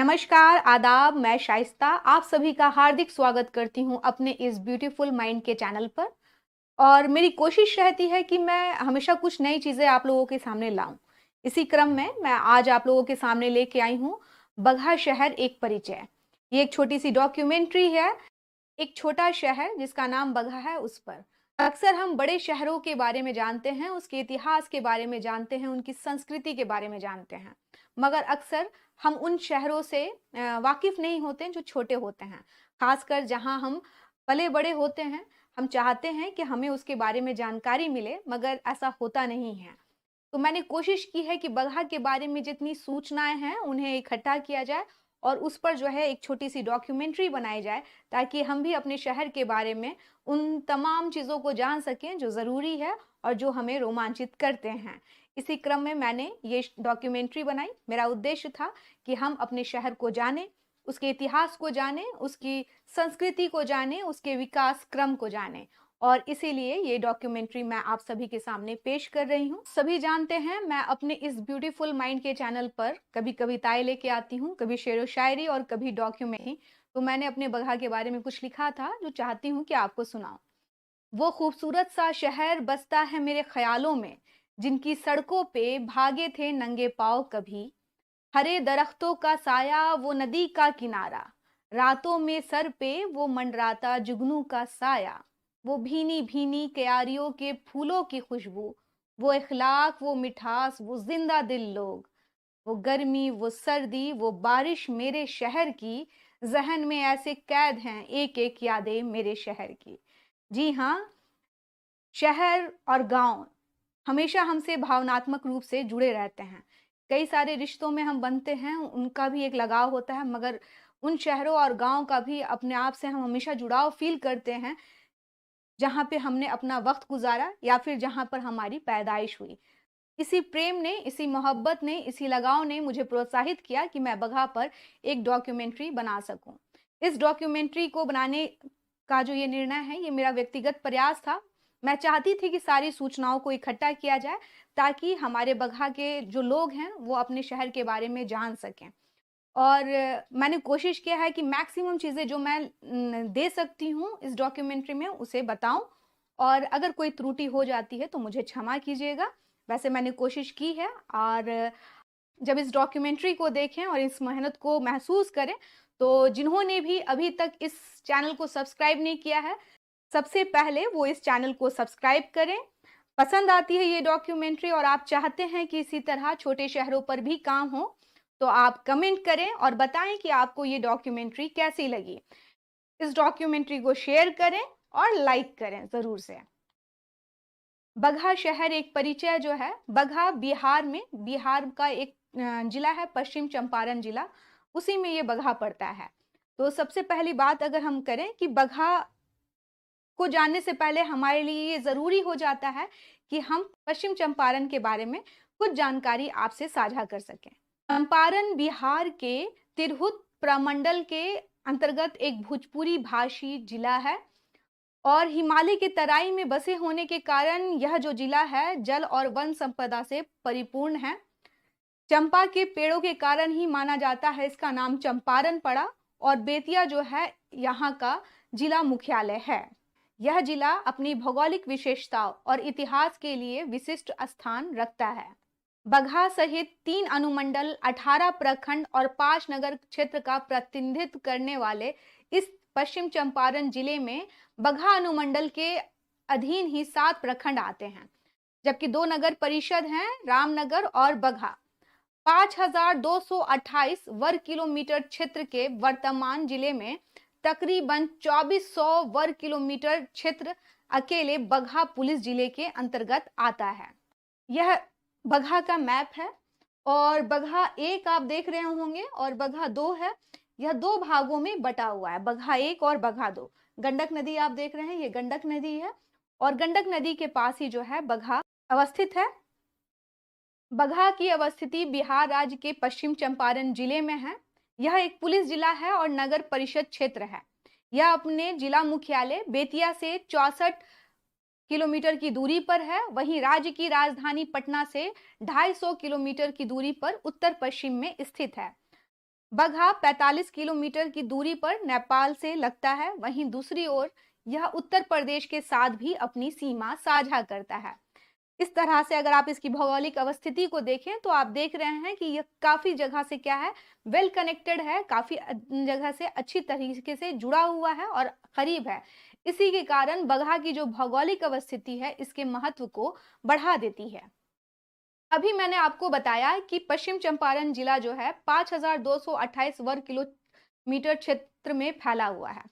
नमस्कार, आदाब। मैं शाइस्ता आप सभी का हार्दिक स्वागत करती हूँ अपने इस ब्यूटीफुल माइंड के चैनल पर। और मेरी कोशिश रहती है कि मैं हमेशा कुछ नई चीज़ें आप लोगों के सामने लाऊं। इसी क्रम में मैं आज आप लोगों के सामने लेके आई हूँ बगहा शहर एक परिचय। ये एक छोटी सी डॉक्यूमेंट्री है, एक छोटा शहर जिसका नाम बगहा है उस पर। अक्सर हम बड़े शहरों के बारे में जानते हैं, उसके इतिहास के बारे में जानते हैं, उनकी संस्कृति के बारे में जानते हैं, मगर अक्सर हम उन शहरों से वाकिफ नहीं होते जो छोटे होते हैं। खासकर जहां हम पले बड़े होते हैं, हम चाहते हैं कि हमें उसके बारे में जानकारी मिले, मगर ऐसा होता नहीं है। तो मैंने कोशिश की है कि बगहा के बारे में जितनी सूचनाएं हैं उन्हें इकट्ठा किया जाए और उस पर जो है एक छोटी सी डॉक्यूमेंट्री बनाई जाए, ताकि हम भी अपने शहर के बारे में उन तमाम चीज़ों को जान सकें जो ज़रूरी है और जो हमें रोमांचित करते हैं। इसी क्रम में मैंने ये डॉक्यूमेंट्री बनाई। मेरा उद्देश्य था कि हम अपने शहर को जानें, उसके इतिहास को जानें, उसकी संस्कृति को जानें, उसके विकास क्रम को जानें। और इसीलिए ये डॉक्यूमेंट्री मैं आप सभी के सामने पेश कर रही हूँ। सभी जानते हैं मैं अपने इस ब्यूटीफुल माइंड के चैनल पर कभी कविताएं लेके आती हूँ, कभी शेरो शायरी और कभी डॉक्यूमेंट्री। तो मैंने अपने बगहा के बारे में कुछ लिखा था जो चाहती हूँ कि आपको सुनाऊं। वो खूबसूरत सा शहर बसता है मेरे ख्यालों में, जिनकी सड़कों पे भागे थे नंगे पांव कभी। हरे दरख्तों का साया, वो नदी का किनारा, रातों में सर पे वो मंडराता जुगनू का साया। वो भीनी भीनी क्यारियों के फूलों की खुशबू, वो इखलाक, वो मिठास, वो जिंदा दिल लोग, वो गर्मी, वो सर्दी, वो बारिश मेरे शहर की। जहन में ऐसे कैद हैं एक एक यादें मेरे शहर की। जी हाँ, शहर और गांव हमेशा हमसे भावनात्मक रूप से जुड़े रहते हैं। कई सारे रिश्तों में हम बनते हैं, उनका भी एक लगाव होता है, मगर उन शहरों और गांव का भी अपने आप से हम हमेशा जुड़ाव फील करते हैं, जहाँ पे हमने अपना वक्त गुजारा या फिर जहाँ पर हमारी पैदाइश हुई। इसी प्रेम ने, इसी मोहब्बत ने, इसी लगाव ने मुझे प्रोत्साहित किया कि मैं बगहा पर एक डॉक्यूमेंट्री बना सकूं। इस डॉक्यूमेंट्री को बनाने का जो ये निर्णय है, ये मेरा व्यक्तिगत प्रयास था। मैं चाहती थी कि सारी सूचनाओं को इकट्ठा किया जाए, ताकि हमारे बगहा के जो लोग हैं वो अपने शहर के बारे में जान सकें। और मैंने कोशिश किया है कि मैक्सिमम चीज़ें जो मैं दे सकती हूँ इस डॉक्यूमेंट्री में उसे बताऊं। और अगर कोई त्रुटि हो जाती है तो मुझे क्षमा कीजिएगा। वैसे मैंने कोशिश की है। और जब इस डॉक्यूमेंट्री को देखें और इस मेहनत को महसूस करें, तो जिन्होंने भी अभी तक इस चैनल को सब्सक्राइब नहीं किया है, सबसे पहले वो इस चैनल को सब्सक्राइब करें। पसंद आती है ये डॉक्यूमेंट्री और आप चाहते हैं कि इसी तरह छोटे शहरों पर भी काम हो, तो आप कमेंट करें और बताएं कि आपको ये डॉक्यूमेंट्री कैसी लगी। इस डॉक्यूमेंट्री को शेयर करें और लाइक करें ज़रूर से। बगहा शहर एक परिचय जो है, बगहा बिहार में, बिहार का एक जिला है, पश्चिम चंपारण जिला, उसी में ये बगहा पड़ता है। तो सबसे पहली बात अगर हम करें कि बगहा को जानने से पहले हमारे लिए ये ज़रूरी हो जाता है कि हम पश्चिम चंपारण के बारे में कुछ जानकारी आपसे साझा कर सकें। चंपारण बिहार के तिरहुत प्रमंडल के अंतर्गत एक भोजपुरी भाषी जिला है और हिमालय के तराई में बसे होने के कारण यह जो जिला है जल और वन संपदा से परिपूर्ण है। चंपा के पेड़ों के कारण ही माना जाता है इसका नाम चंपारण पड़ा। और बेतिया जो है यहाँ का जिला मुख्यालय है। यह जिला अपनी भौगोलिक विशेषताओं और इतिहास के लिए विशिष्ट स्थान रखता है। बगहा सहित 3 अनुमंडल, 18 प्रखंड और 5 नगर क्षेत्र का प्रतिनिधित्व करने वाले इस पश्चिम चंपारण जिले में बगहा अनुमंडल के अधीन ही 7 प्रखंड आते हैं, जबकि 2 नगर परिषद हैं, रामनगर और बगहा। 5228 वर्ग किलोमीटर क्षेत्र के वर्तमान जिले में तकरीबन 2400 वर्ग किलोमीटर क्षेत्र अकेले बगहा पुलिस जिले के अंतर्गत आता है। यह बगहा का मैप है और बगहा 1 आप देख रहे होंगे और बगहा 2 है। यह 2 भागों में बटा हुआ है, बगहा 1 और बगहा 2। गंडक नदी आप देख रहे हैं, ये गंडक नदी है और गंडक नदी के पास ही जो है बगहा अवस्थित है। बगहा की अवस्थिति बिहार राज्य के पश्चिम चंपारण जिले में है। यह एक पुलिस जिला है और नगर परिषद क्षेत्र है। यह अपने जिला मुख्यालय बेतिया से 64 किलोमीटर की दूरी पर है। वहीं राज्य की राजधानी पटना से 250 किलोमीटर की दूरी पर उत्तर पश्चिम में स्थित है। बगहा 45 किलोमीटर की दूरी पर नेपाल से लगता है, वहीं दूसरी ओर यह उत्तर प्रदेश के साथ भी अपनी सीमा साझा करता है। इस तरह से अगर आप इसकी भौगोलिक अवस्थिति को देखें तो आप देख रहे हैं कि यह काफी जगह से क्या है, वेल कनेक्टेड है, काफी जगह से अच्छी तरीके से जुड़ा हुआ है और करीब है। इसी के कारण बगहा की जो भौगोलिक अवस्थिति है इसके महत्व को बढ़ा देती है। अभी मैंने आपको बताया कि पश्चिम चंपारण जिला जो है 5228 वर्ग किलोमीटर क्षेत्र में फैला हुआ है।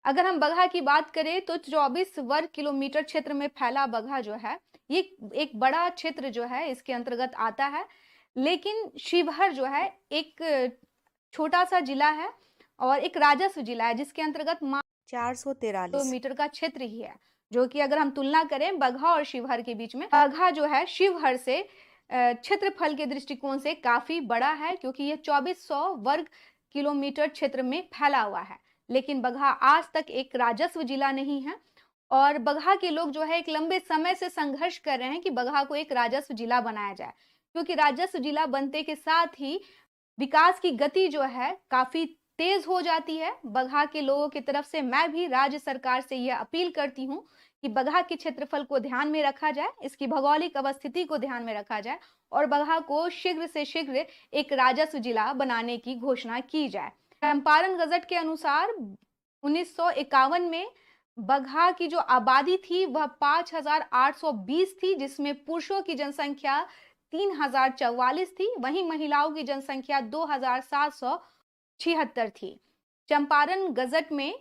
अगर हम बगहा की बात करें तो 24 वर्ग किलोमीटर क्षेत्र में फैला बगहा जो है, ये एक बड़ा क्षेत्र जो है इसके अंतर्गत आता है। लेकिन शिवहर जो है एक छोटा सा जिला है और एक राजस्व जिला है जिसके अंतर्गत 443। किलोमीटर का क्षेत्र ही है, जो कि अगर हम तुलना करें बगहा और शिवहर के बीच में, बगहा जो है शिवहर से क्षेत्रफल के दृष्टिकोण से काफी बड़ा है, क्योंकि यह 2400 वर्ग किलोमीटर क्षेत्र में फैला हुआ है। लेकिन बगहा आज तक एक राजस्व जिला नहीं है और बगहा के लोग जो है एक लंबे समय से संघर्ष कर रहे हैं कि बगहा को एक राजस्व जिला बनाया जाए, क्योंकि राजस्व जिला बनते के साथ ही विकास की गति जो है काफी तेज हो जाती है। बगहा के लोगों की तरफ से मैं भी राज्य सरकार से यह अपील करती हूँ कि बगहा के क्षेत्रफल को ध्यान में रखा जाए, इसकी भौगोलिक अवस्थिति को ध्यान में रखा जाए और बगहा को शीघ्र से शीघ्र एक राजस्व जिला बनाने की घोषणा की जाए। चंपारण गजट के अनुसार 1951 में बगहा की जो आबादी थी वह 5820 थी, जिसमें पुरुषों की जनसंख्या 3044 थी, वहीं महिलाओं की जनसंख्या 2776 थी। चंपारण गजट में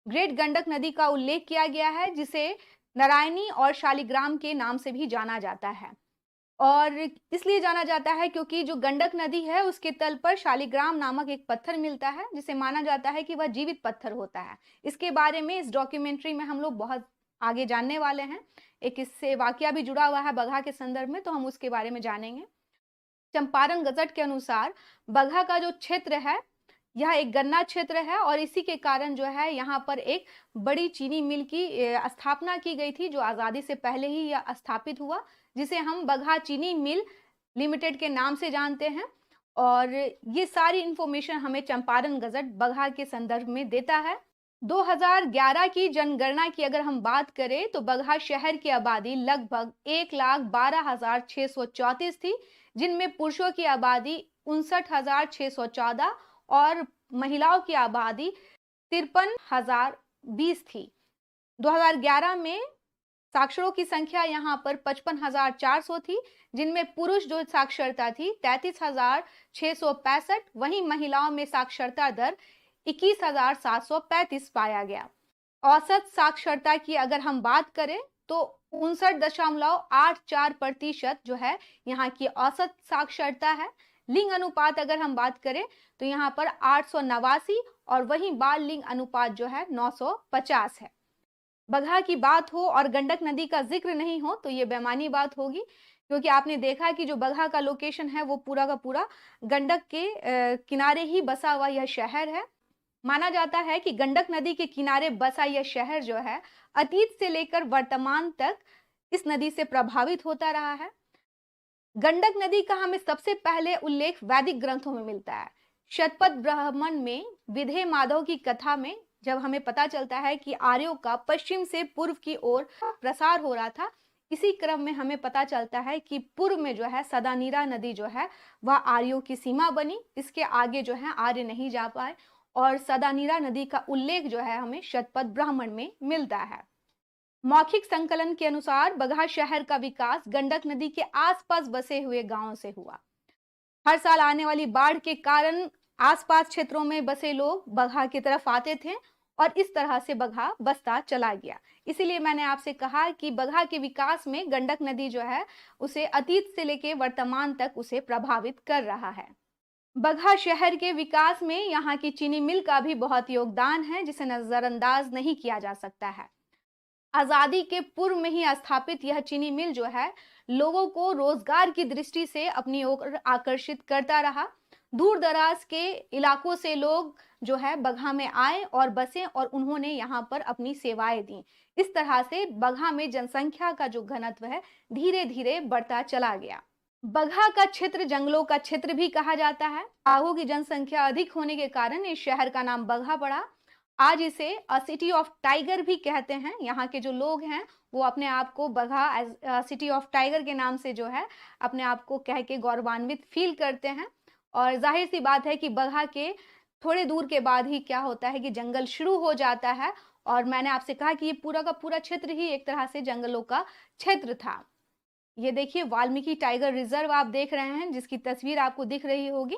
ग्रेट गंडक नदी का उल्लेख किया गया है, जिसे नारायणी और शालिग्राम के नाम से भी जाना जाता है और इसलिए जाना जाता है क्योंकि जो गंडक नदी है उसके तल पर शालिग्राम नामक एक पत्थर मिलता है, जिसे माना जाता है कि वह जीवित पत्थर होता है। इसके बारे में इस डॉक्यूमेंट्री में हम लोग बहुत आगे जानने वाले हैं। एक इससे वाकया भी जुड़ा हुआ है बगहा के संदर्भ में, तो हम उसके बारे में जानेंगे। चंपारण गजट के अनुसार बगहा का जो क्षेत्र है यह एक गन्ना क्षेत्र है और इसी के कारण जो है यहाँ पर एक बड़ी चीनी मिल की स्थापना की गई थी, जो आज़ादी से पहले ही यह स्थापित हुआ, जिसे हम बगहा चीनी मिल लिमिटेड के नाम से जानते हैं। और ये सारी इंफॉर्मेशन हमें चंपारण गजट बगहा के संदर्भ में देता है। 2011 की जनगणना की अगर हम बात करें तो बगहा शहर की आबादी लगभग 1,12,634 थी, जिनमें पुरुषों की आबादी 59,614 और महिलाओं की आबादी 53,020 थी। 2011 में साक्षरों की संख्या यहाँ पर 55,400 थी, जिनमें पुरुष जो साक्षरता थी 33,665, वहीं महिलाओं में साक्षरता दर 21,735 पाया गया। औसत साक्षरता की अगर हम बात करें तो 59.84% जो है यहाँ की औसत साक्षरता है। लिंग अनुपात अगर हम बात करें तो यहाँ पर 889 और वहीं बाल लिंग अनुपात जो है 950 है। बगहा की बात हो और गंडक नदी का जिक्र नहीं हो तो ये बेमानी बात होगी, क्योंकि आपने देखा कि जो बगहा का लोकेशन है वो पूरा का पूरा गंडक के किनारे ही बसा हुआ यह शहर है। माना जाता है कि गंडक नदी के किनारे बसा यह शहर जो है अतीत से लेकर वर्तमान तक इस नदी से प्रभावित होता रहा है। गंडक नदी का हमें सबसे पहले उल्लेख वैदिक ग्रंथों में मिलता है। शतपथ ब्राह्मण में विधेय माधव की कथा में जब हमें पता चलता है कि आर्यों का पश्चिम से पूर्व की ओर प्रसार हो रहा था, इसी क्रम में हमें पता चलता है कि पूर्व में जो है सदानीरा नदी जो है वह आर्यों की सीमा बनी। इसके आगे जो है आर्य नहीं जा पाए और सदानीरा नदी का उल्लेख जो है हमें शतपथ ब्राह्मण में मिलता है। मौखिक संकलन के अनुसार बगहा शहर का विकास गंडक नदी के आसपास बसे हुए गांवों से हुआ। हर साल आने वाली बाढ़ के कारण आसपास क्षेत्रों में बसे लोग बगहा की तरफ आते थे और इस तरह से बगहा बसता चला गया। इसीलिए मैंने आपसे कहा कि बगहा के विकास में गंडक नदी जो है उसे अतीत से लेकर वर्तमान तक उसे प्रभावित कर रहा है। बगहा शहर के विकास में यहाँ की चीनी मिल का भी बहुत योगदान है, जिसे नजरअंदाज नहीं किया जा सकता है। आजादी के पूर्व में ही स्थापित यह चीनी मिल जो है लोगों को रोजगार की दृष्टि से अपनी ओर आकर्षित करता रहा। दूर दराज के इलाकों से लोग जो है बगहा में आए और बसे और उन्होंने यहाँ पर अपनी सेवाएं दी। इस तरह से बगहा में जनसंख्या का जो घनत्व है धीरे धीरे बढ़ता चला गया। बगहा का क्षेत्र जंगलों का क्षेत्र भी कहा जाता है। बाघों की जनसंख्या अधिक होने के कारण इस शहर का नाम बगहा पड़ा। आज इसे सिटी ऑफ टाइगर भी कहते हैं। यहाँ के जो लोग हैं वो अपने आप को Bagaha as city of tiger के नाम से जो है अपने आप को कह के गौरवान्वित फील करते हैं। और जाहिर सी बात है कि बगहा के थोड़े दूर के बाद ही क्या होता है कि जंगल शुरू हो जाता है। और मैंने आपसे कहा कि ये पूरा का पूरा क्षेत्र ही एक तरह से जंगलों का क्षेत्र था। ये देखिए वाल्मीकि टाइगर रिजर्व आप देख रहे हैं, जिसकी तस्वीर आपको दिख रही होगी।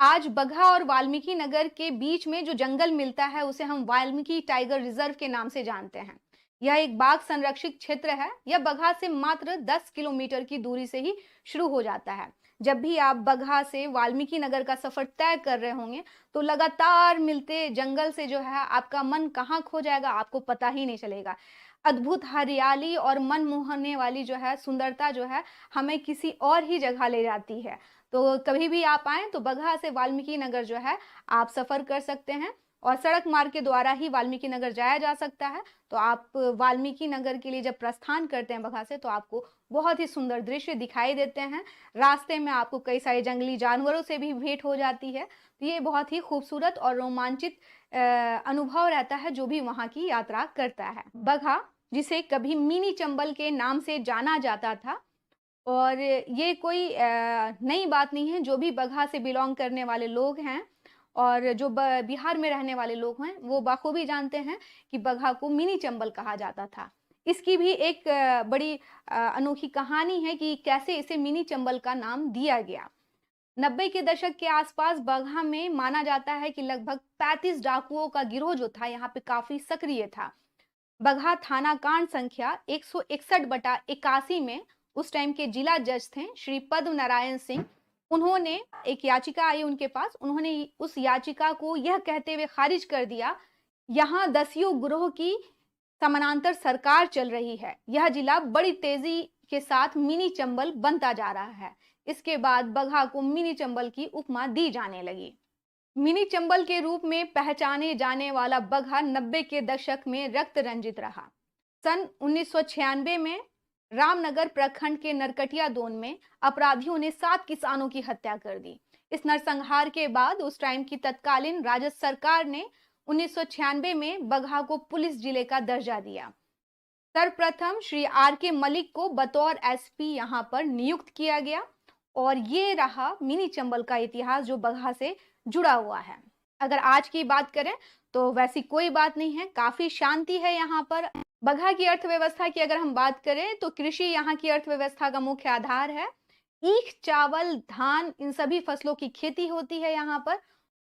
आज बगहा और वाल्मीकि नगर के बीच में जो जंगल मिलता है उसे हम वाल्मीकि टाइगर रिजर्व के नाम से जानते हैं। यह एक बाघ संरक्षित क्षेत्र है। यह बगहा से मात्र 10 किलोमीटर की दूरी से ही शुरू हो जाता है। जब भी आप बगहा से वाल्मीकि नगर का सफर तय कर रहे होंगे तो लगातार मिलते जंगल से जो है आपका मन कहाँ खो जाएगा आपको पता ही नहीं चलेगा। अद्भुत हरियाली और मन मोहने वाली जो है सुंदरता जो है हमें किसी और ही जगह ले जाती है। तो कभी भी आप आएँ तो बगहा से वाल्मीकि नगर जो है आप सफ़र कर सकते हैं और सड़क मार्ग के द्वारा ही वाल्मीकि नगर जाया जा सकता है। तो आप वाल्मीकि नगर के लिए जब प्रस्थान करते हैं बगहा से तो आपको बहुत ही सुंदर दृश्य दिखाई देते हैं। रास्ते में आपको कई सारे जंगली जानवरों से भी भेंट हो जाती है। तो ये बहुत ही खूबसूरत और रोमांचित अनुभव रहता है जो भी वहाँ की यात्रा करता है। बगहा जिसे कभी मिनी चंबल के नाम से जाना जाता था और ये कोई नई बात नहीं है। जो भी बगहा से बिलोंग करने वाले लोग हैं और जो बिहार में रहने वाले लोग हैं वो बखूबी जानते हैं कि बगहा को मिनी चंबल कहा जाता था। इसकी भी एक बड़ी अनोखी कहानी है कि कैसे इसे मिनी चंबल का नाम दिया गया। 90 के दशक के आसपास बगहा में माना जाता है कि लगभग 35 डाकुओं का गिरोह जो था यहाँ पे काफी सक्रिय था। बगहा थाना कांड संख्या 161/81 में उस टाइम के जिला जज थे श्री पद्म नारायण सिंह। उन्होंने एक याचिका आई उनके पास। उन्होंने उस याचिका को यह कहते हुए खारिज कर दिया, यहाँ दसियों गिरोह की समानांतर सरकार चल रही है। यह जिला बड़ी तेजी के साथ मिनी चंबल बनता जा रहा है। इसके बाद बगहा को मिनी चंबल की उपमा दी जाने लगी। मिनी चंबल के रूप में पहचाने जाने वाला बगहा 90 के दशक में रक्त रंजित रहा। सन 1996 में रामनगर प्रखंड के नरकटियादोन में अपराधियों ने 7 किसानों की हत्या कर दी। इस नरसंहार के बाद उस टाइम की तत्कालीन राजद सरकार ने 1996 में बगहा को पुलिस जिले का दर्जा दिया। सर्वप्रथम श्री R.K. मलिक को बतौर एसपी यहां पर नियुक्त किया गया और ये रहा मिनी चंबल का इतिहास जो बगहा से जुड़ा हुआ है। अगर आज की बात करें तो वैसी कोई बात नहीं है, काफी शांति है यहाँ पर। बगहा की अर्थव्यवस्था की अगर हम बात करें तो कृषि यहाँ की अर्थव्यवस्था का मुख्य आधार है। ईख, चावल, धान इन सभी फसलों की खेती होती है यहाँ पर।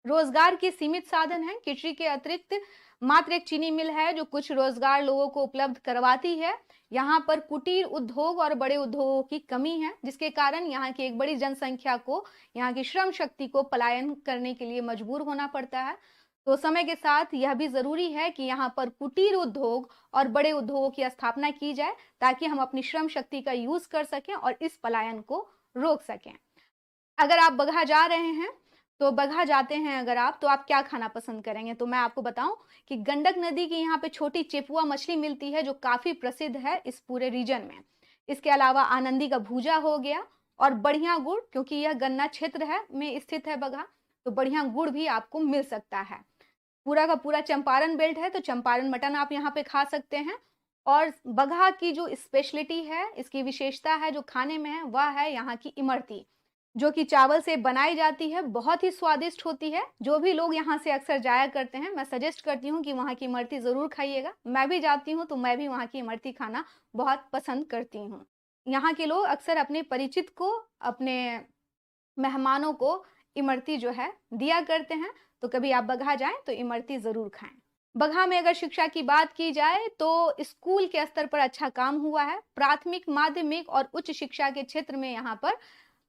रोजगार के सीमित साधन हैं। कृषि के अतिरिक्त मात्र एक चीनी मिल है जो कुछ रोजगार लोगों को उपलब्ध करवाती है। यहाँ पर कुटीर उद्योग और बड़े उद्योगों की कमी है, जिसके कारण यहाँ की एक बड़ी जनसंख्या को, यहाँ की श्रम शक्ति को पलायन करने के लिए मजबूर होना पड़ता है। तो समय के साथ यह भी जरूरी है कि यहाँ पर कुटीर उद्योग और बड़े उद्योगों की स्थापना की जाए ताकि हम अपनी श्रम शक्ति का यूज कर सकें और इस पलायन को रोक सकें। अगर आप बगहा जा रहे हैं तो बगहा जाते हैं अगर आप, तो आप क्या खाना पसंद करेंगे? तो मैं आपको बताऊं कि गंडक नदी की यहाँ पे छोटी चेपुआ मछली मिलती है जो काफी प्रसिद्ध है इस पूरे रीजन में। इसके अलावा आनंदी का भूजा हो गया और बढ़िया गुड़, क्योंकि यह गन्ना क्षेत्र है में स्थित है बगहा, तो बढ़िया गुड़ भी आपको मिल सकता है। पूरा का पूरा चंपारण बेल्ट है तो चंपारण मटन आप यहाँ पे खा सकते हैं। और बगहा की जो स्पेशलिटी है, इसकी विशेषता है जो खाने में है, वह है यहाँ की इमरती, जो कि चावल से बनाई जाती है। बहुत ही स्वादिष्ट होती है। जो भी लोग यहाँ से अक्सर जाया करते हैं मैं सजेस्ट करती हूँ कि वहाँ की इमरती जरूर खाइएगा। मैं भी जाती हूँ तो मैं भी वहाँ की इमरती खाना बहुत पसंद करती हूँ। यहाँ के लोग अक्सर अपने परिचित को, अपने मेहमानों को इमरती जो है दिया करते हैं। तो कभी आप बगहा जाएं तो इमरती जरूर खाएं। बगहा में अगर शिक्षा की बात की जाए तो स्कूल के स्तर पर अच्छा काम हुआ है। प्राथमिक, माध्यमिक और उच्च शिक्षा के क्षेत्र में यहाँ पर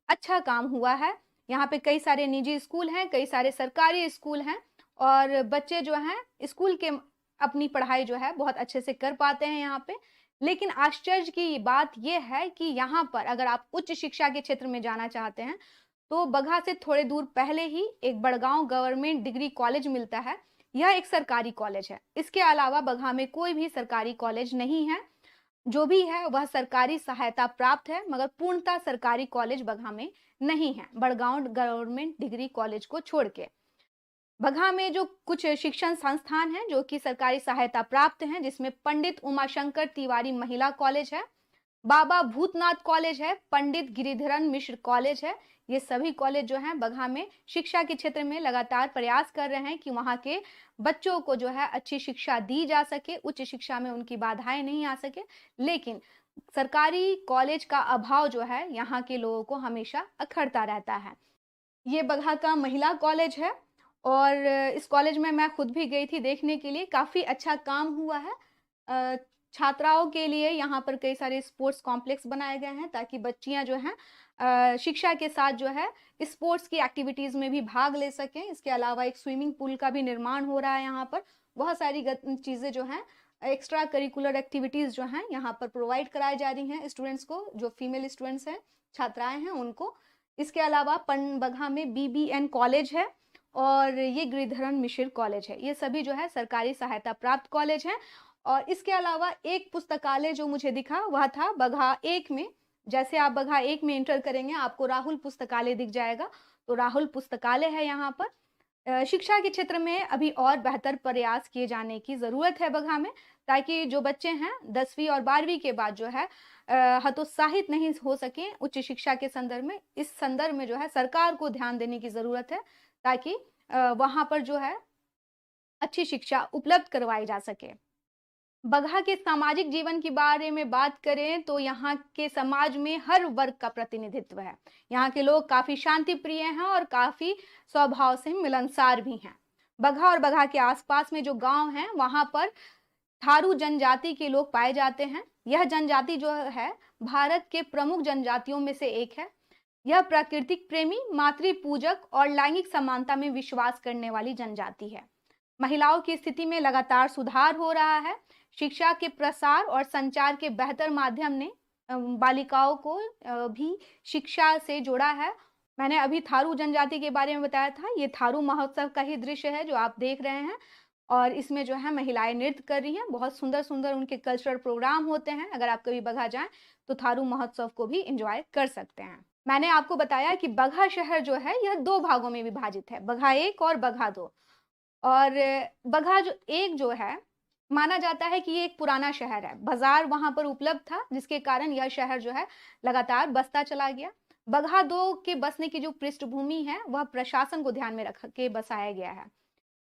अच्छा काम हुआ है। यहाँ पे कई सारे निजी स्कूल हैं, कई सारे सरकारी स्कूल हैं और बच्चे जो हैं स्कूल के अपनी पढ़ाई जो है बहुत अच्छे से कर पाते हैं यहाँ पे। लेकिन आश्चर्य की बात यह है कि यहाँ पर अगर आप उच्च शिक्षा के क्षेत्र में जाना चाहते हैं तो बगहा से थोड़े दूर पहले ही एक बड़गांव गवर्नमेंट डिग्री कॉलेज मिलता है। यह एक सरकारी कॉलेज है। इसके अलावा बगहा में कोई भी सरकारी कॉलेज नहीं है। जो भी है वह सरकारी सहायता प्राप्त है, मगर पूर्णतः सरकारी कॉलेज बगहा में नहीं है, बड़गांव गवर्नमेंट डिग्री कॉलेज को छोड़ के। बगहा में जो कुछ शिक्षण संस्थान हैं जो कि सरकारी सहायता प्राप्त हैं, जिसमें पंडित उमाशंकर तिवारी महिला कॉलेज है, बाबा भूतनाथ कॉलेज है, पंडित गिरिधरन मिश्र कॉलेज है। ये सभी कॉलेज जो हैं बगहा में शिक्षा के क्षेत्र में लगातार प्रयास कर रहे हैं कि वहाँ के बच्चों को जो है अच्छी शिक्षा दी जा सके, उच्च शिक्षा में उनकी बाधाएं नहीं आ सके। लेकिन सरकारी कॉलेज का अभाव जो है यहाँ के लोगों को हमेशा अखरता रहता है। ये बगहा का महिला कॉलेज है और इस कॉलेज में मैं खुद भी गई थी देखने के लिए, काफ़ी अच्छा काम हुआ है। छात्राओं के लिए यहाँ पर कई सारे स्पोर्ट्स कॉम्प्लेक्स बनाए गए हैं ताकि बच्चियाँ जो हैं शिक्षा के साथ जो है स्पोर्ट्स की एक्टिविटीज़ में भी भाग ले सकें। इसके अलावा एक स्विमिंग पूल का भी निर्माण हो रहा है यहाँ पर। बहुत सारी चीज़ें जो हैं एक्स्ट्रा करिकुलर एक्टिविटीज़ जो हैं यहाँ पर प्रोवाइड कराई जा रही हैं स्टूडेंट्स को, जो फीमेल स्टूडेंट्स हैं, छात्राएँ हैं उनको। इसके अलावा बगहा में बीबीएन कॉलेज है और ये गिरिधरन मिश्र कॉलेज है। ये सभी जो है सरकारी सहायता प्राप्त कॉलेज हैं। और इसके अलावा एक पुस्तकालय जो मुझे दिखा वह था बगहा 1 में। जैसे आप बगहा 1 में एंटर करेंगे आपको राहुल पुस्तकालय दिख जाएगा, तो राहुल पुस्तकालय है यहाँ पर। शिक्षा के क्षेत्र में अभी और बेहतर प्रयास किए जाने की ज़रूरत है बगहा में, ताकि जो बच्चे हैं 10वीं और 12वीं के बाद जो है हतोत्साहित नहीं हो सकें उच्च शिक्षा के संदर्भ में। इस संदर्भ में जो है सरकार को ध्यान देने की ज़रूरत है ताकि वहाँ पर जो है अच्छी शिक्षा उपलब्ध करवाई जा सके। बगहा के सामाजिक जीवन के बारे में बात करें तो यहाँ के समाज में हर वर्ग का प्रतिनिधित्व है। यहाँ के लोग काफ़ी शांति प्रिय हैं और काफ़ी स्वभाव से मिलनसार भी हैं। बगहा और बगहा के आसपास में जो गांव हैं वहाँ पर थारू जनजाति के लोग पाए जाते हैं। यह जनजाति जो है भारत के प्रमुख जनजातियों में से एक है। यह प्राकृतिक प्रेमी, मातृ पूजक और लैंगिक समानता में विश्वास करने वाली जनजाति है। महिलाओं की स्थिति में लगातार सुधार हो रहा है। शिक्षा के प्रसार और संचार के बेहतर माध्यम ने बालिकाओं को भी शिक्षा से जोड़ा है। मैंने अभी थारू जनजाति के बारे में बताया था। ये थारू महोत्सव का ही दृश्य है जो आप देख रहे हैं और इसमें जो है महिलाएं नृत्य कर रही हैं। बहुत सुंदर सुंदर उनके कल्चरल प्रोग्राम होते हैं। अगर आप कभी बगहा जाएं तो थारू महोत्सव को भी एंजॉय कर सकते हैं। मैंने आपको बताया कि बगहा शहर जो है यह 2 भागों में विभाजित है, बगहा 1 और बगहा 2। और बगहा जो 1 जो है माना जाता है कि ये एक पुराना शहर है। बाजार वहां पर उपलब्ध था जिसके कारण यह शहर जो है लगातार बसता चला गया। बगहा 2 के बसने की जो पृष्ठभूमि है वह प्रशासन को ध्यान में रख के बसाया गया है।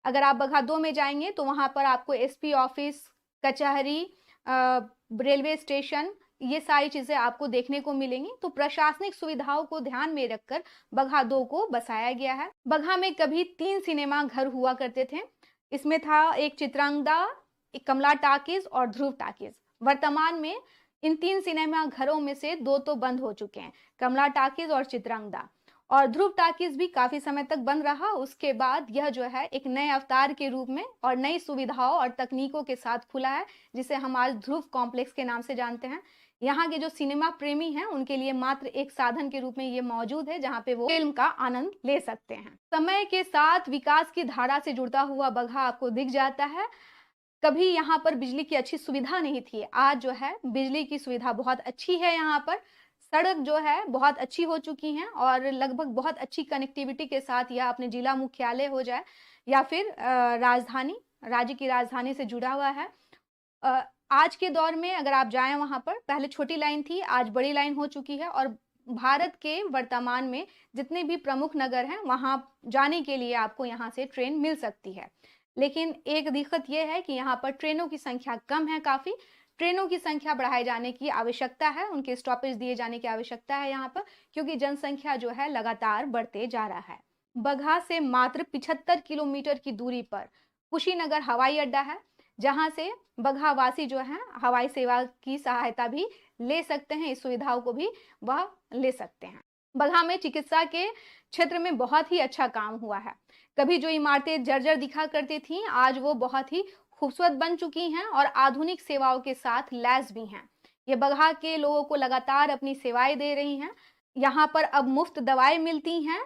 अगर आप बगहा 2 में जाएंगे तो वहां पर आपको एसपी ऑफिस, कचहरी, रेलवे स्टेशन, ये सारी चीजें आपको देखने को मिलेंगी। तो प्रशासनिक सुविधाओं को ध्यान में रखकर बगहा 2 को बसाया गया है। बगहा में कभी 3 सिनेमा घर हुआ करते थे। इसमें था एक चित्रांगदा, एक कमला टाकीज और ध्रुव टाकीज। वर्तमान में इन 3 सिनेमा घरों में से 2 तो बंद हो चुके हैं, कमला टाकीज और चित्रांगदा। और ध्रुव टाकीज भी काफी समय तक बंद रहा। उसके बाद यह जो है एक नए अवतार के रूप में और नई सुविधाओं और तकनीकों के साथ खुला है, जिसे हम आज ध्रुव कॉम्प्लेक्स के नाम से जानते हैं। यहाँ के जो सिनेमा प्रेमी हैं उनके लिए मात्र एक साधन के रूप में ये मौजूद है जहाँ पे वो फिल्म का आनंद ले सकते हैं। समय के साथ विकास की धारा से जुड़ता हुआ बगहा आपको दिख जाता है। कभी यहाँ पर बिजली की अच्छी सुविधा नहीं थी, आज जो है बिजली की सुविधा बहुत अच्छी है। यहाँ पर सड़क जो है बहुत अच्छी हो चुकी हैं और लगभग बहुत अच्छी कनेक्टिविटी के साथ यह अपने जिला मुख्यालय हो जाए या फिर राजधानी, राज्य की राजधानी से जुड़ा हुआ है। आज के दौर में अगर आप जाएं वहां पर, पहले छोटी लाइन थी, आज बड़ी लाइन हो चुकी है और भारत के वर्तमान में जितने भी प्रमुख नगर हैं वहां जाने के लिए आपको यहाँ से ट्रेन मिल सकती है। लेकिन एक दिक्कत यह है कि यहाँ पर ट्रेनों की संख्या कम है काफ़ी। ट्रेनों की संख्या बढ़ाए जाने की आवश्यकता है, उनके स्टॉपेज दिए जाने की आवश्यकता है यहाँ पर, क्योंकि जनसंख्या जो है लगातार बढ़ते जा रहा है। बगहा से मात्र 75 किलोमीटर की दूरी पर कुशीनगर हवाई अड्डा है, जहाँ से बगहा वासी जो है हवाई सेवा की सहायता भी ले सकते हैं, इस सुविधाओं को भी वह ले सकते हैं। बगहा में चिकित्सा के क्षेत्र में बहुत ही अच्छा काम हुआ है। कभी जो इमारतें जर्जर दिखा करती थीं, आज वो बहुत ही खूबसूरत बन चुकी हैं और आधुनिक सेवाओं के साथ लैस भी हैं। ये बगहा के लोगों को लगातार अपनी सेवाएं दे रही हैं। यहाँ पर अब मुफ्त दवाएं मिलती हैं,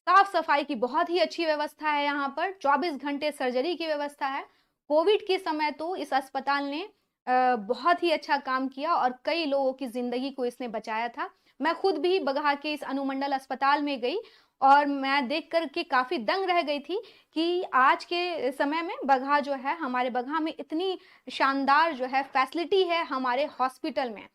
साफ सफाई की बहुत ही अच्छी व्यवस्था है। यहाँ पर 24 घंटे सर्जरी की व्यवस्था है। कोविड के समय तो इस अस्पताल ने बहुत ही अच्छा काम किया और कई लोगों की ज़िंदगी को इसने बचाया था। मैं खुद भी बगहा के इस अनुमंडल अस्पताल में गई और मैं देख कर के काफ़ी दंग रह गई थी कि आज के समय में बगहा जो है, हमारे बगहा में इतनी शानदार जो है फैसिलिटी है हमारे हॉस्पिटल में।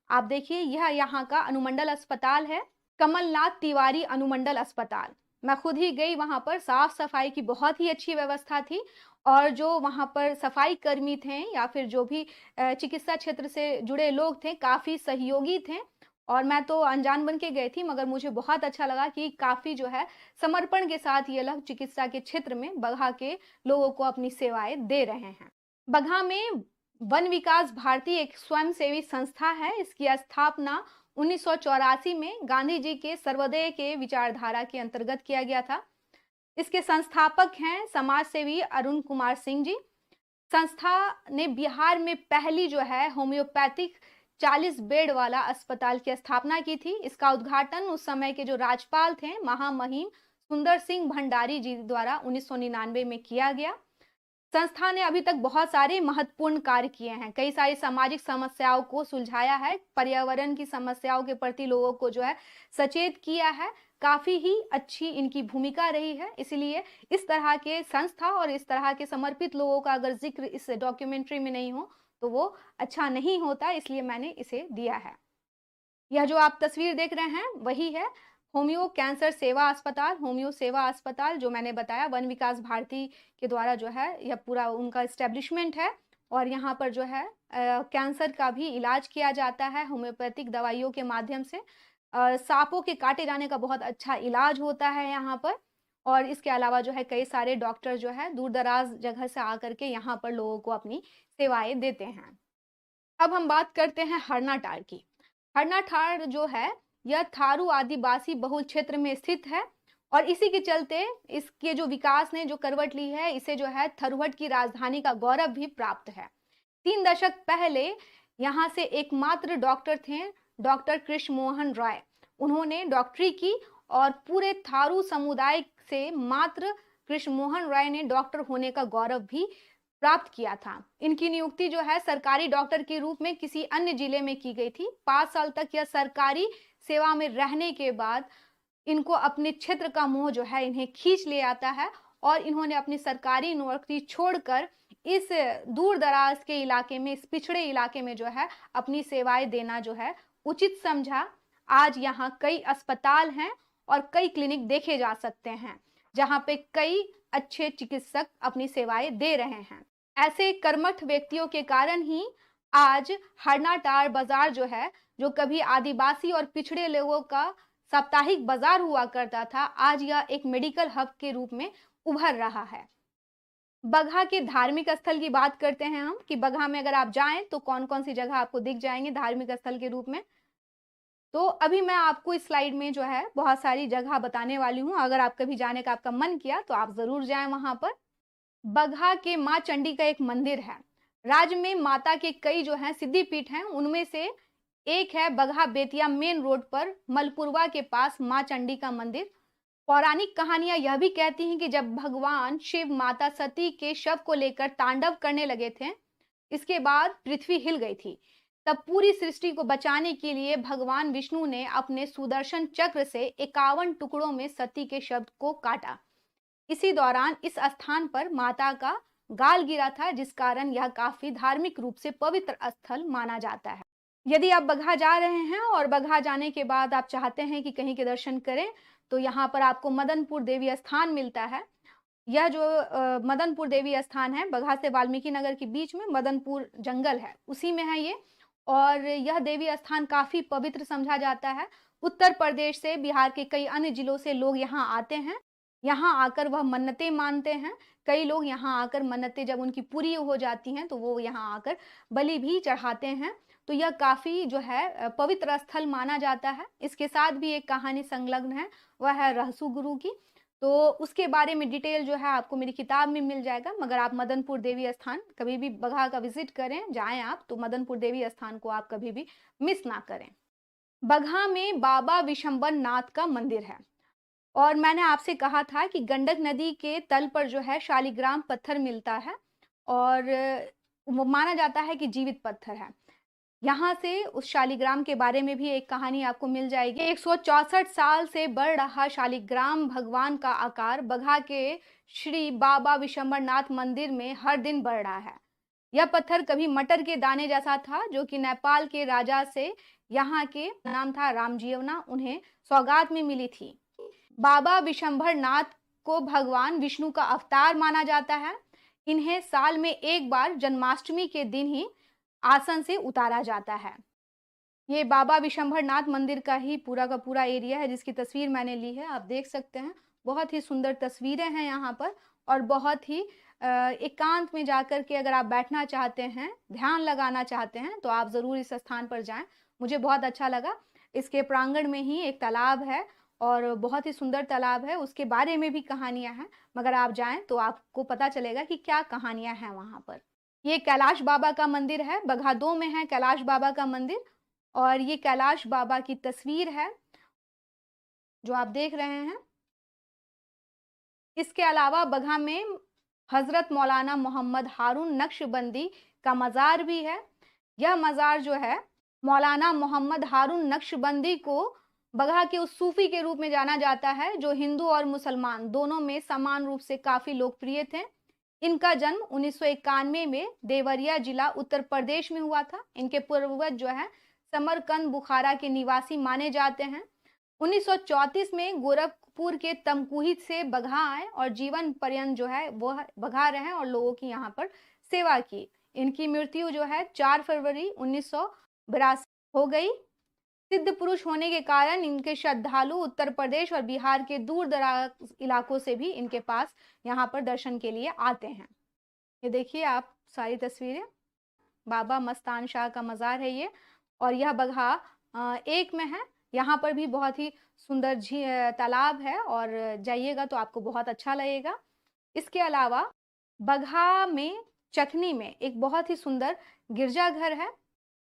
आप देखिए, यह यहाँ का अनुमंडल अस्पताल है, कमलनाथ तिवारी अनुमंडल अस्पताल। मैं खुद ही गई वहाँ पर, साफ-सफाई की बहुत ही अच्छी व्यवस्था थी और जो वहाँ पर सफाई कर्मी थे या फिर जो भी चिकित्सा क्षेत्र से जुड़े लोग थे, काफ़ी सहयोगी थे और मैं तो अनजान बन के गई थी, मगर मुझे बहुत अच्छा लगा कि काफ़ी जो है समर्पण के साथ ये लोग चिकित्सा के क्षेत्र में बगहा के लोगों को अपनी सेवाएँ दे रहे हैं। बगहा में वन विकास भारती एक स्वयंसेवी संस्था है। इसकी स्थापना 1984 में गांधी जी के सर्वोदय के विचारधारा के अंतर्गत किया गया था। इसके संस्थापक हैं समाज सेवी अरुण कुमार सिंह जी। संस्था ने बिहार में पहली जो है होम्योपैथिक 40 बेड वाला अस्पताल की स्थापना की थी। इसका उद्घाटन उस समय के जो राज्यपाल थे महामहिम सुंदर सिंह भंडारी जी द्वारा 1999 में किया गया। संस्था ने अभी तक बहुत सारे महत्वपूर्ण कार्य किए हैं, कई सारी सामाजिक समस्याओं को सुलझाया है, पर्यावरण की समस्याओं के प्रति लोगों को जो है सचेत किया है, काफ़ी ही अच्छी इनकी भूमिका रही है। इसलिए इस तरह के संस्था और इस तरह के समर्पित लोगों का अगर ज़िक्र इस डॉक्यूमेंट्री में नहीं हो, तो वो अच्छा नहीं होता, इसलिए मैंने इसे दिया है। यह जो आप तस्वीर देख रहे हैं, वही है होमियो कैंसर सेवा अस्पताल, होमियो सेवा अस्पताल जो मैंने बताया वन विकास भारती के द्वारा जो है, यह पूरा उनका एस्टेब्लिशमेंट है और यहाँ पर जो है कैंसर का भी इलाज किया जाता है होम्योपैथिक दवाइयों के माध्यम से। साँपों के काटे जाने का बहुत अच्छा इलाज होता है यहाँ पर और इसके अलावा जो है कई सारे डॉक्टर जो है दूर-दराज जगह से आकर के यहाँ पर लोगों को अपनी सेवाएँ देते हैं। अब हम बात करते हैं हरनाटार की। हरनाटार जो है, यह थारू आदिवासी बहुल क्षेत्र में स्थित है और इसी के चलते इसके जो विकास ने जो करवट ली है, इसे जो है थरवट की राजधानी का गौरव भी प्राप्त है। 3 दशक पहले यहाँ से एकमात्र डॉक्टर थे, डॉक्टर कृष्ण मोहन राय। उन्होंने डॉक्टरी की और पूरे थारू समुदाय से मात्र कृष्ण मोहन राय ने डॉक्टर होने का गौरव भी प्राप्त किया था। इनकी नियुक्ति जो है सरकारी डॉक्टर के रूप में किसी अन्य जिले में की गई थी। 5 साल तक यह सरकारी सेवा में रहने के बाद इनको अपने क्षेत्र का मोह जो है इन्हें खींच ले आता है और इन्होंने अपनी सरकारी नौकरी छोड़कर इस दूर-दराज के इलाके में, इस पिछड़े इलाके में जो है अपनी सेवाएँ देना जो है उचित समझा। आज यहाँ कई अस्पताल हैं और कई क्लिनिक देखे जा सकते हैं, जहाँ पे कई अच्छे चिकित्सक अपनी सेवाएँ दे रहे हैं। ऐसे कर्मठ व्यक्तियों के कारण ही आज हरनाटार बाजार जो है, जो कभी आदिवासी और पिछड़े लोगों का साप्ताहिक बाजार हुआ करता था, आज यह एक मेडिकल हब के रूप में उभर रहा है। बगहा के धार्मिक स्थल की बात करते हैं हम कि बगहा में अगर आप जाएँ तो कौन-कौन सी जगह आपको दिख जाएँगे धार्मिक स्थल के रूप में। तो अभी मैं आपको इस स्लाइड में जो है बहुत सारी जगह बताने वाली हूँ। अगर आप कभी जाने का आपका मन किया तो आप ज़रूर जाएँ वहाँ पर। बगहा के माँ चंडी का एक मंदिर है। राज्य में माता के कई जो हैं सिद्धिपीठ हैं, उनमें से एक है बगहा बेतिया मेन रोड पर मलपुरवा के पास माँ चंडी का मंदिर। पौराणिक कहानियां यह भी कहती हैं कि जब भगवान शिव माता सती के शव को लेकर तांडव करने लगे थे, इसके बाद पृथ्वी हिल गई थी। तब पूरी सृष्टि को बचाने के लिए भगवान विष्णु ने अपने सुदर्शन चक्र से 51 टुकड़ों में सती के शव को काटा। इसी दौरान इस स्थान पर माता का गाल गिरा था, जिस कारण यह काफी धार्मिक रूप से पवित्र स्थल माना जाता है। यदि आप बगहा जा रहे हैं और बगहा जाने के बाद आप चाहते हैं कि कहीं के दर्शन करें, तो यहाँ पर आपको मदनपुर देवी स्थान मिलता है। यह जो मदनपुर देवी स्थान है, बगहा से वाल्मीकि नगर के बीच में मदनपुर जंगल है, उसी में है ये और यह देवी स्थान काफ़ी पवित्र समझा जाता है। उत्तर प्रदेश से, बिहार के कई अन्य जिलों से लोग यहाँ आते हैं। यहाँ आकर वह मन्नतें मानते हैं। कई लोग यहाँ आकर मन्नतें जब उनकी पूरी हो जाती हैं, तो वो यहाँ आकर बलि भी चढ़ाते हैं। तो यह काफ़ी जो है पवित्र स्थल माना जाता है। इसके साथ भी एक कहानी संलग्न है, वह है रहसु गुरु की। तो उसके बारे में डिटेल जो है आपको मेरी किताब में मिल जाएगा, मगर आप मदनपुर देवी स्थान कभी भी बगहा का विजिट करें, जाएँ आप, तो मदनपुर देवी स्थान को आप कभी भी मिस ना करें। बगहा में बाबा विशंबर नाथ का मंदिर है और मैंने आपसे कहा था कि गंडक नदी के तल पर जो है शालिग्राम पत्थर मिलता है और वो माना जाता है कि जीवित पत्थर है। यहाँ से उस शालिग्राम के बारे में भी एक कहानी आपको मिल जाएगी। 164 साल से बढ़ रहा शालिग्राम भगवान का आकार बगहा के श्री बाबा विशंबरनाथ मंदिर में हर दिन बढ़ रहा है। यह पत्थर कभी मटर के दाने जैसा था, जो कि नेपाल के राजा से यहाँ के नाम था रामजीवना, उन्हें सौगात में मिली थी। बाबा विशंभरनाथ को भगवान विष्णु का अवतार माना जाता है। इन्हें साल में एक बार जन्माष्टमी के दिन ही आसन से उतारा जाता है। ये बाबा विशंभरनाथ मंदिर का ही पूरा का पूरा एरिया है, जिसकी तस्वीर मैंने ली है, आप देख सकते हैं। बहुत ही सुंदर तस्वीरें हैं यहाँ पर, और बहुत ही एकांत में जाकर के अगर आप बैठना चाहते हैं, ध्यान लगाना चाहते हैं, तो आप ज़रूर इस स्थान पर जाएं। मुझे बहुत अच्छा लगा। इसके प्रांगण में ही एक तालाब है, और बहुत ही सुंदर तालाब है, उसके बारे में भी कहानियां हैं, मगर आप जाएं तो आपको पता चलेगा कि क्या कहानियां हैं वहाँ पर। ये कैलाश बाबा का मंदिर है, बगहा 2 में है कैलाश बाबा का मंदिर, और ये कैलाश बाबा की तस्वीर है जो आप देख रहे हैं। इसके अलावा बगहा में हजरत मौलाना मोहम्मद हारून नक्शबंदी का मज़ार भी है। यह मज़ार जो है, मौलाना मोहम्मद हारून नक्शबंदी को बगहा के उस सूफी के रूप में जाना जाता है, जो हिंदू और मुसलमान दोनों में समान रूप से काफ़ी लोकप्रिय थे। इनका जन्म 1991 में देवरिया जिला उत्तर प्रदेश में हुआ था। इनके पूर्वज जो है समरकंद बुखारा के निवासी माने जाते हैं। 1934 में गोरखपुर के तमकुही से बगहा आए और जीवन पर्यंत जो है वो बगहा रहे और लोगों की यहाँ पर सेवा की। इनकी मृत्यु जो है 4 फरवरी 1982 हो गई। सिद्ध पुरुष होने के कारण इनके श्रद्धालु उत्तर प्रदेश और बिहार के दूर दराज इलाकों से भी इनके पास यहाँ पर दर्शन के लिए आते हैं। ये देखिए आप सारी तस्वीरें, बाबा मस्तान शाह का मज़ार है ये, और यह बगहा 1 में है। यहाँ पर भी बहुत ही सुंदर तालाब है, और जाइएगा तो आपको बहुत अच्छा लगेगा। इसके अलावा बगहा में चखनी में एक बहुत ही सुंदर गिरजाघर है,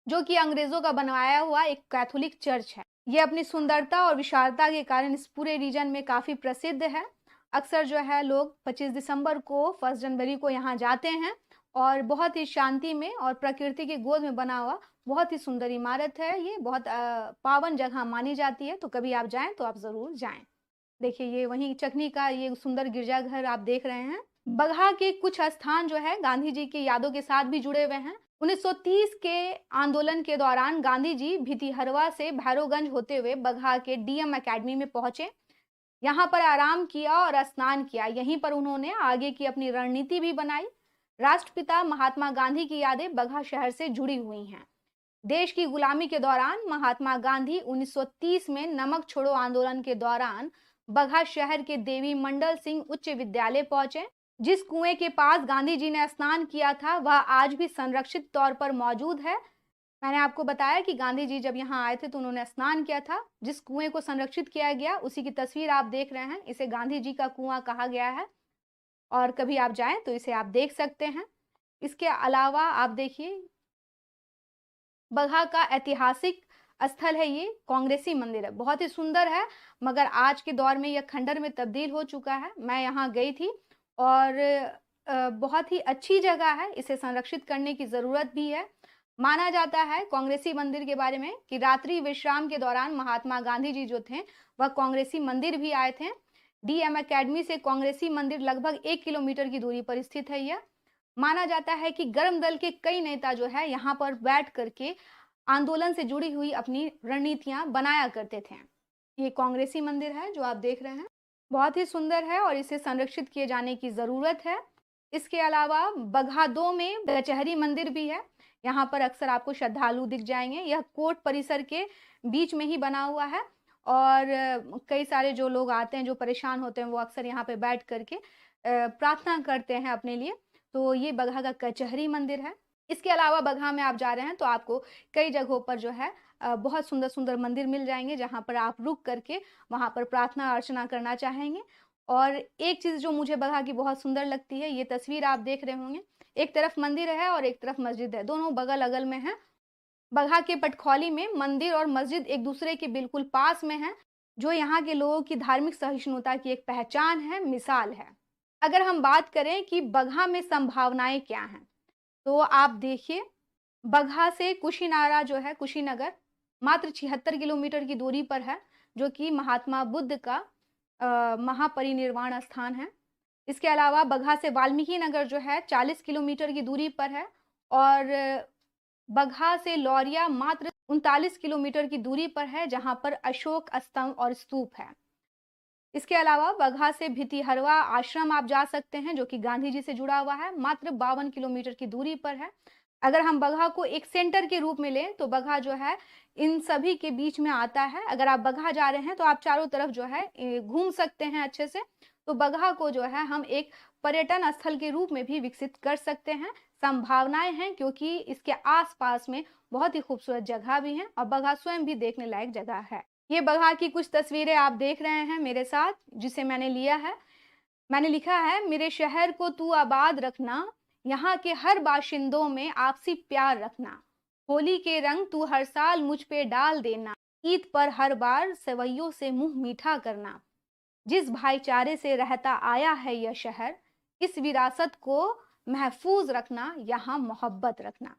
जो कि अंग्रेज़ों का बनवाया हुआ एक कैथोलिक चर्च है। ये अपनी सुंदरता और विशालता के कारण इस पूरे रीजन में काफ़ी प्रसिद्ध है। अक्सर जो है लोग 25 दिसंबर को 1 जनवरी को यहाँ जाते हैं, और बहुत ही शांति में और प्रकृति की गोद में बना हुआ बहुत ही सुंदर इमारत है। ये बहुत पावन जगह मानी जाती है, तो कभी आप जाएँ तो आप ज़रूर जाएँ। देखिए ये वहीं चखनी का ये सुंदर गिरजाघर आप देख रहे हैं। बगहा के कुछ स्थान जो है गांधी जी की यादों के साथ भी जुड़े हुए हैं। 1930 के आंदोलन के दौरान गांधी जी भितिहरवा से भैरवगंज होते हुए बगहा के डीएम एकेडमी में पहुंचे। यहाँ पर आराम किया और स्नान किया। यहीं पर उन्होंने आगे की अपनी रणनीति भी बनाई। राष्ट्रपिता महात्मा गांधी की यादें बगहा शहर से जुड़ी हुई हैं। देश की गुलामी के दौरान महात्मा गांधी 1930 में नमक छोड़ो आंदोलन के दौरान बगहा शहर के देवी मंडल सिंह उच्च विद्यालय पहुंचे। जिस कुएं के पास गांधी जी ने स्नान किया था वह आज भी संरक्षित तौर पर मौजूद है। मैंने आपको बताया कि गांधी जी जब यहाँ आए थे तो उन्होंने स्नान किया था। जिस कुएं को संरक्षित किया गया उसी की तस्वीर आप देख रहे हैं। इसे गांधी जी का कुआं कहा गया है, और कभी आप जाएं तो इसे आप देख सकते हैं। इसके अलावा आप देखिए बगहा का ऐतिहासिक स्थल है, ये कांग्रेसी मंदिर है, बहुत ही सुंदर है, मगर आज के दौर में यह खंडर में तब्दील हो चुका है। मैं यहाँ गई थी, और बहुत ही अच्छी जगह है, इसे संरक्षित करने की ज़रूरत भी है। माना जाता है कांग्रेसी मंदिर के बारे में कि रात्रि विश्राम के दौरान महात्मा गांधी जी जो थे वह कांग्रेसी मंदिर भी आए थे। डीएम एकेडमी से कांग्रेसी मंदिर लगभग 1 किलोमीटर की दूरी पर स्थित है। यह माना जाता है कि गर्म दल के कई नेता जो है यहाँ पर बैठ करके आंदोलन से जुड़ी हुई अपनी रणनीतियां बनाया करते थे। ये कांग्रेसी मंदिर है जो आप देख रहे हैं, बहुत ही सुंदर है और इसे संरक्षित किए जाने की ज़रूरत है। इसके अलावा बगहा 2 में कचहरी मंदिर भी है। यहाँ पर अक्सर आपको श्रद्धालु दिख जाएंगे। यह कोर्ट परिसर के बीच में ही बना हुआ है, और कई सारे जो लोग आते हैं जो परेशान होते हैं वो अक्सर यहाँ पे बैठ करके प्रार्थना करते हैं अपने लिए। तो ये बगहा का कचहरी मंदिर है। इसके अलावा बगहा में आप जा रहे हैं तो आपको कई जगहों पर जो है बहुत सुंदर सुंदर मंदिर मिल जाएंगे, जहाँ पर आप रुक करके वहाँ पर प्रार्थना अर्चना करना चाहेंगे। और एक चीज़ जो मुझे बगहा की बहुत सुंदर लगती है, ये तस्वीर आप देख रहे होंगे, एक तरफ मंदिर है और एक तरफ मस्जिद है, दोनों बगल अगल में है। बगहा के पटखौली में मंदिर और मस्जिद एक दूसरे के बिल्कुल पास में है, जो यहाँ के लोगों की धार्मिक सहिष्णुता की एक पहचान है, मिसाल है। अगर हम बात करें कि बगहा में संभावनाएं क्या हैं, तो आप देखिए, बगहा से कुशीनारा जो है, कुशीनगर मात्र 76 किलोमीटर की दूरी पर है, जो कि महात्मा बुद्ध का महापरिनिर्वाण स्थान है। इसके अलावा बगहा से वाल्मीकि नगर जो है 40 किलोमीटर की दूरी पर है और बगहा से लौरिया मात्र 39 किलोमीटर की दूरी पर है, जहां पर अशोक स्तंभ और स्तूप है। इसके अलावा बगहा से भितिहरवा आश्रम आप जा सकते हैं, जो कि गांधी जी से जुड़ा हुआ है, मात्र 52 किलोमीटर की दूरी पर है। अगर हम बगहा को एक सेंटर के रूप में लें, तो बगहा जो है इन सभी के बीच में आता है। अगर आप बगहा जा रहे हैं, तो आप चारों तरफ जो है घूम सकते हैं अच्छे से। तो बगहा को जो है हम एक पर्यटन स्थल के रूप में भी विकसित कर सकते हैं। संभावनाएं हैं, क्योंकि इसके आस-पास में बहुत ही खूबसूरत जगह भी हैं और बगहा स्वयं भी देखने लायक जगह है। ये बगहा की कुछ तस्वीरें आप देख रहे हैं मेरे साथ, जिसे मैंने लिया है। मैंने लिखा है, मेरे शहर को तू आबाद रखना, यहाँ के हर बाशिंदों में आपसी प्यार रखना। होली के रंग तू हर साल मुझ पे डाल देना, ईद पर हर बार सेवइयों से मुंह मीठा करना। जिस भाईचारे से रहता आया है यह शहर, इस विरासत को महफूज रखना, यहाँ मोहब्बत रखना।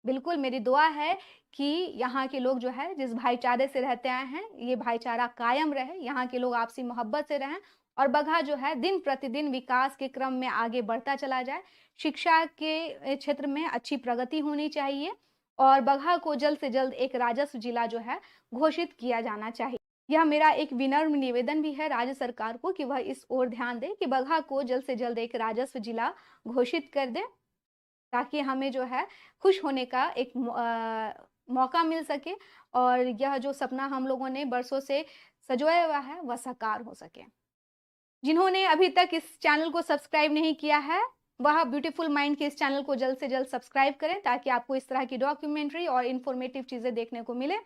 बिल्कुल मेरी दुआ है कि यहाँ के लोग जो है जिस भाईचारे से रहते आए हैं, ये भाईचारा कायम रहे, यहाँ के लोग आपसी मोहब्बत से रहें और बगहा जो है दिन प्रतिदिन विकास के क्रम में आगे बढ़ता चला जाए। शिक्षा के क्षेत्र में अच्छी प्रगति होनी चाहिए और बगहा को जल्द से जल्द एक राजस्व जिला जो है घोषित किया जाना चाहिए। यह मेरा एक विनम्र निवेदन भी है राज्य सरकार को कि वह इस ओर ध्यान दे कि बगहा को जल्द से जल्द एक राजस्व जिला घोषित कर दे, ताकि हमें जो है खुश होने का एक मौका मिल सके और यह जो सपना हम लोगों ने बरसों से संजोया हुआ है, वह साकार हो सके। जिन्होंने अभी तक इस चैनल को सब्सक्राइब नहीं किया है, वह ब्यूटीफुल माइंड के इस चैनल को जल्द से जल्द सब्सक्राइब करें, ताकि आपको इस तरह की डॉक्यूमेंट्री और इन्फॉर्मेटिव चीज़ें देखने को मिले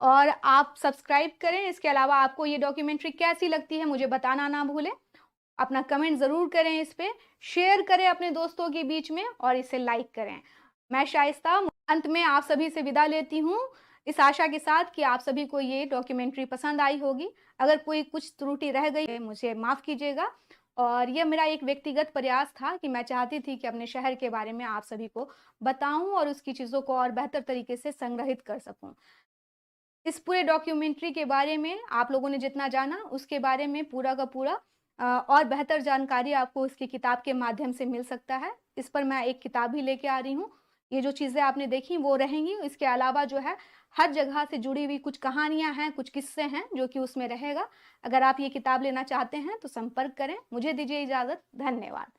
और आप सब्सक्राइब करें। इसके अलावा आपको ये डॉक्यूमेंट्री कैसी लगती है, मुझे बताना ना भूलें। अपना कमेंट ज़रूर करें इस पे, शेयर करें अपने दोस्तों के बीच में और इसे लाइक करें। मैं शाइस्ता अंत में आप सभी से विदा लेती हूँ, इस आशा के साथ कि आप सभी को ये डॉक्यूमेंट्री पसंद आई होगी। अगर कोई कुछ त्रुटि रह गई है, मुझे माफ़ कीजिएगा और यह मेरा एक व्यक्तिगत प्रयास था कि मैं चाहती थी कि अपने शहर के बारे में आप सभी को बताऊँ और उसकी चीज़ों को और बेहतर तरीके से संग्रहित कर सकूँ। इस पूरे डॉक्यूमेंट्री के बारे में आप लोगों ने जितना जाना, उसके बारे में पूरा का पूरा और बेहतर जानकारी आपको इसकी किताब के माध्यम से मिल सकता है। इस पर मैं एक किताब भी लेके आ रही हूँ। ये जो चीज़ें आपने देखी वो रहेंगी, इसके अलावा जो है हर जगह से जुड़ी हुई कुछ कहानियाँ हैं, कुछ किस्से हैं जो कि उसमें रहेगा। अगर आप ये किताब लेना चाहते हैं तो संपर्क करें। मुझे दीजिए इजाज़त। धन्यवाद।